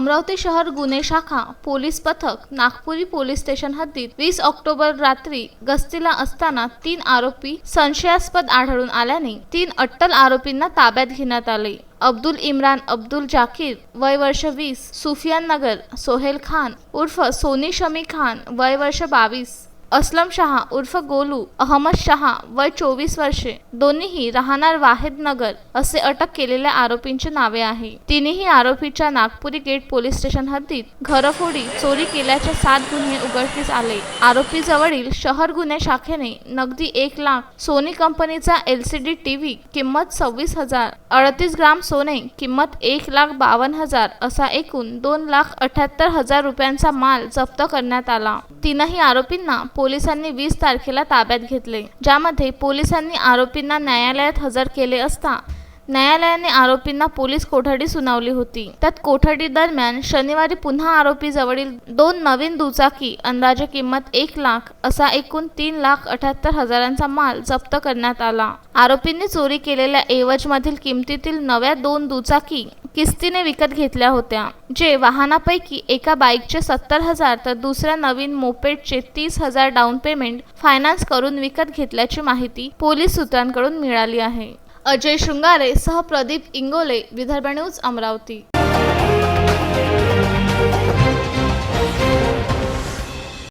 अमरावती शहर गुन्हे शाखा पोलीस पथक नागपुरी पोलीस स्टेशन हद्दीत 20 ऑक्टोबर रात्री गस्तीला असताना 3 आरोपी संशयास्पद आढळून आल्याने 3 अट्टल आरोपींना ताब्यात घेण्यात आले। अब्दुल इम्रान अब्दुल जाकीर वय वर्ष 20 सुफियान नगर, सोहेल खान उर्फ सोनी शमी खान वय वर्ष 22, असलम शहा उर्फ गोलू अहमद शहा वय 24 वर्षे, दोन्हीही राहणार वाहिद नगर असे अटक केलेल्या आरोपींची नावे आहे। तिन्ही आरोपीच्या नागपुरी गेट पोलीस स्टेशन हद्दीत घरफोडी चोरी केल्याचे 7 गुन्हे उघडकीस आले। आरोपी जवळील शहर गुन्हे शाखेने नगदी 1 लाख, सोनी कंपनीचा LCD टीव्ही किंमत 26,000, 38 ग्राम सोने किंमत 1,52,000 असा एकूण 2,78,000 रुपयांचा माल जप्त करण्यात आला। तीनही आरोपींना पोलिसांनी 20 तारखेला ताब्यात घेतले, ज्यामध्ये पोलिसांनी आरोपींना न्यायालयात हजर केले असता न्यायालयाने आरोपींना पोलीस कोठडी सुनावली होती। त्यात कोठडी दरम्यान शनिवारी पुन्हा आरोपी जवळील 2 नवीन दुचाकी अंदाजे किंमत 1 लाख असा एकूण 3,78,000चा माल जप्त करण्यात आला। आरोपींनी चोरी केलेल्या एवजमधील किमतीतील नव्या 2 दुचाकी किस्तीने विकत घेतल्या होत्या, जे वाहनापैकी एका बाईकचे 70,000 तर दुसऱ्या नवीन मोपेडचे 30,000 डाऊन पेमेंट फायनान्स करून विकत घेतल्याची माहिती पोलीस सूत्रांकडून मिळाली आहे। अजय शृंगारे सह प्रदीप इंगोले, विदर्भ न्यूज, अमरावती।